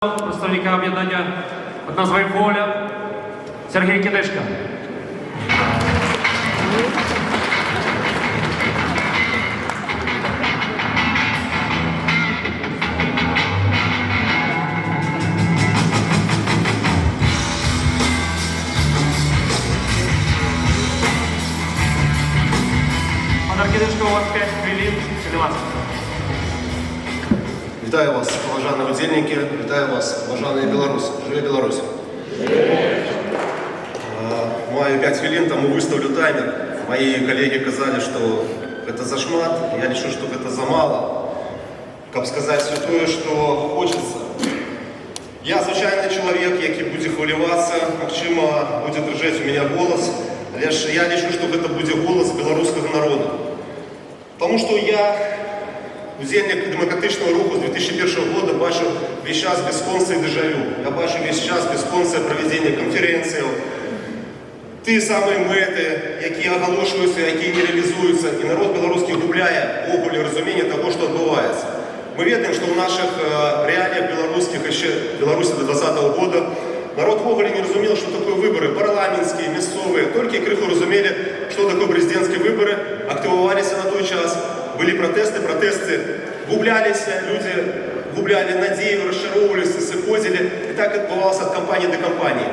Представника об'єднання під назвою «Воля» Сергій Кідишка. Пан Кідишка, у вас 5 хвилин. Будь ласка. Вітаю вас, поважані удзельники, вітаю вас, поважані білоруси. Живе Білорусь! Маю 5 хвилин, тому виставлю таймер. Мої колеги казали, що це зашмат, я решу, що це замало. Как сказати все те, що хочеться. Я звичайний чоловік, який буде хвилюватися, можливо, буде дрожати у мене голос, але я решу, що це буде голос білоруського народу. Тому що я удзельник демократичного руху з 2001 року бачу весь час бесконце дежавю. Я бачу весь час бесконце проведення конференцій. Ті самі мети, які оголошуються, які не реалізуються, і народ білоруський губляє оголі розуміння того, що відбувається. Ми знаємо, що в наших реаліях білоруських, ще Білорусі до 2020 року, народ в оголі не розумів, що таке вибори парламентські, місцеві, тільки криху розуміли, що таке президентські вибори, активувалися на той час. Были протесты гублялись, люди губляли надію, розчаровувалися, сиходили. І так відбувалося від компанії до компанії.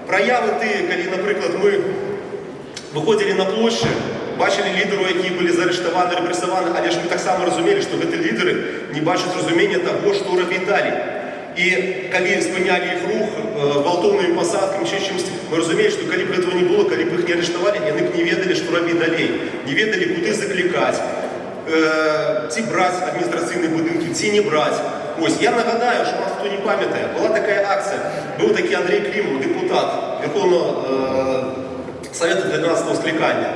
Прояви ті, коли, наприклад, ми виходили на площу, бачили лідерів, які були заарештовані, репресовані, але ж ми так само розуміли, що ці лідери не бачать розуміння того, що робити далі. І коли спиняли їх рух гвалтовними посадками, ще чимось, ми розуміли, що коли б цього не було, коли б їх не арештували, вони б не ведали, що робити далі. Не ведали, куди закликати. Ці брати адміністраційні будинки, ці не брати. Ось, я нагадаю, що вас хто не пам'ятає, була така акція, був такий Андрій Клімов, депутат Верховного Совету 12-го скликання.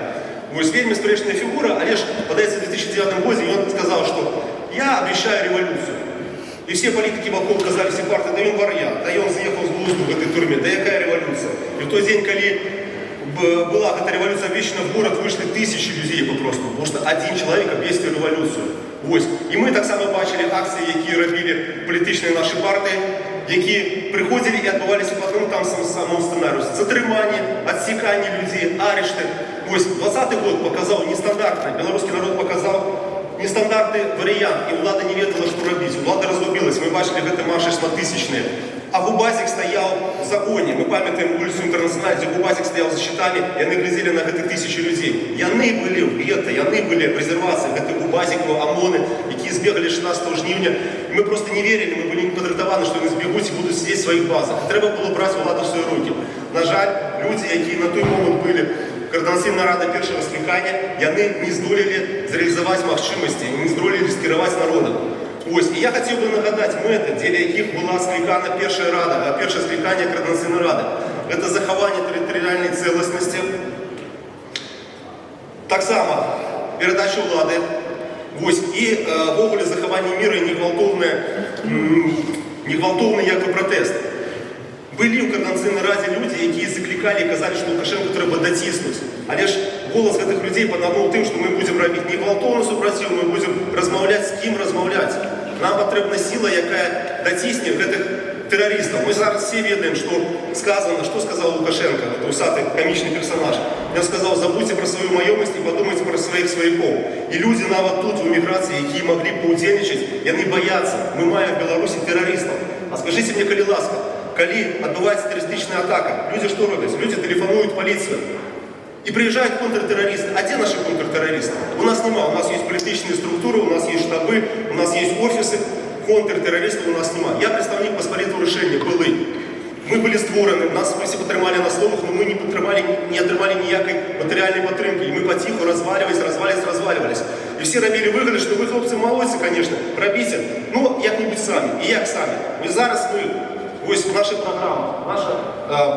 Ось, вельми споречна фігура, але ж, подається в 2009 році, і він сказав, що я обіцяю революцію. І всі політики вокруг казали, всі партії, да він вар'ян, да він з'їхав з глузду в цій тюрмі, да яка революція. І в той день, коли была эта революция обещана, в город вышли тысячи людей попросту, потому что один человек обещал революцию. Ось. І ми так само бачили акції, які робили політичні наші партії, які приходили і відбувалися потім там самому сценарію. Затримання, відсікання людей, арешти. Ось 20-й год показав нестандартний, білоруський народ показав нестандартний варіант, і влада не ведала, що робити. Влада розгубилась, ми бачили це марші шматисячні. А Губазик стоял в загоне. Мы пам'ятаємо вулицю Інтернаціональну, де Губазик стоял за щитами, і вони глядели на ці тисячі людей. Яни були в гетто, яни були в резервації, це Губазикові ОМОНи, які збігали 16 жнивня. І ми просто не вірили, ми були не підготовлені, що вони збігуть і будуть сидіти в своїх базах. Треба було брати владу в свої руки. На жаль, люди, які на той момент були Координаційна рада першого скликання, вони не здолели зреалізувати можливості, не здолели керувати народом. Ось, і я хотів би нагадати мети, для яких була скликана перше скликання Координаційної ради. Це заховання територіальної цілісності, так само передача влади, ось, і в оголі заховання миру і негвалтовний якби протест. Були в Координаційній раді люди, які закликали і казали, що Лукашенку треба дотиснути. Але ж голос цих людей подавав тим, що ми будемо робити не гвалтовну супротив, ми будемо розмовляти з ким розмовляти. Нам потрібна сила, яка дотисне цих терористів. Ми зараз всі відаємо, що сказав Лукашенко, усатий комічний персонаж. Він сказав, забудьте про свою майомість і подумайте про своїх свояків. І люди навіть тут, в еміграції, які могли б поудзельничати, вони бояться. Ми маємо в Білорусі терористів. А скажіть мені, коли ласка, коли відбувається терористична атака, люди що роблять? Люди телефонують поліцію. И приезжают контртеррористы. А где наши контртеррористы? У нас нема. У нас есть политические структуры, у нас есть штабы, у нас есть офисы. Контртеррористов у нас нема. Я представник посполитого рішення, були. Ми були створені, нас всі потримали на словах, але ми не отримали ніякої матеріальної підтримки. І ми потиху розвалювалися. І всі робили вигляд, що ви, хлопці, молодці, звісно, робіть, ну, як-небудь самі. І як самі. І зараз ми, ось наша програма,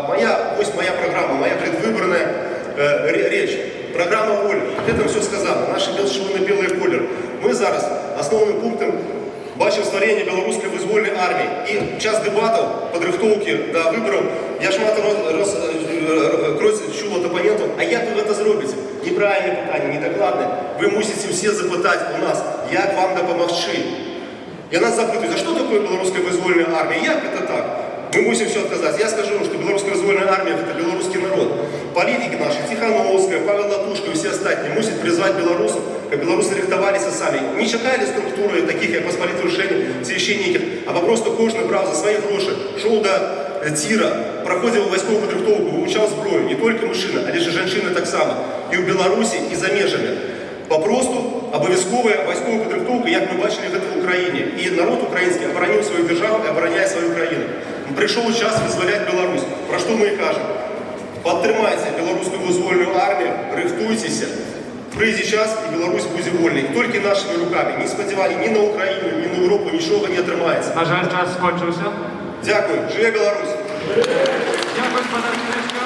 моя програма, моя предвиборна речь, програма «Воля». Это все сказано. Наши червоно-білий колір. Ми зараз основним пунктом бачимо створення білоруської визвольної армії. І час дебатів, підготовки до виборів, я шмат чув від опонентів, а як ви це зробите? Неправильне питання, недокладне. Ви мусите всі запитати у нас, як вам допомогти. И нас запытывают, а что такое белорусская вызвольная армия? Як это так? Мы мусим все отказать. Я скажу, что белорусская вызвольная армия – это белорусский народ. Политики наши, Тихановская, Павел Латушко и все остальные мусят призвать белорусов, как белорусы рихтовались сами. Не чекали структури таких, як Посполитого священників, або просто кожен брав за свої гроші, йшов до тіра, проходив військову підготовку, вивчав зброю. Не тільки мужчина, але ж і жінки так само. І в Білорусі, і за межами. Попросту обов'язкова військова підготовка, як ми бачили в Україні. І народ український оборонив свою державу і обороняє свою країну. Прийшов час визволяти Білорусь. Про що ми і кажемо? Підтримайте білоруську визвольну армію, рихтуйтеся. Прийде час, і Білорусь буде вольна. І тільки нашими руками. Ні сподівання ні на Україну, ні на Європу, нічого не отримається. На жаль, час скончився. Дякую. Живе Білорусь! Дякую, пане Книжко.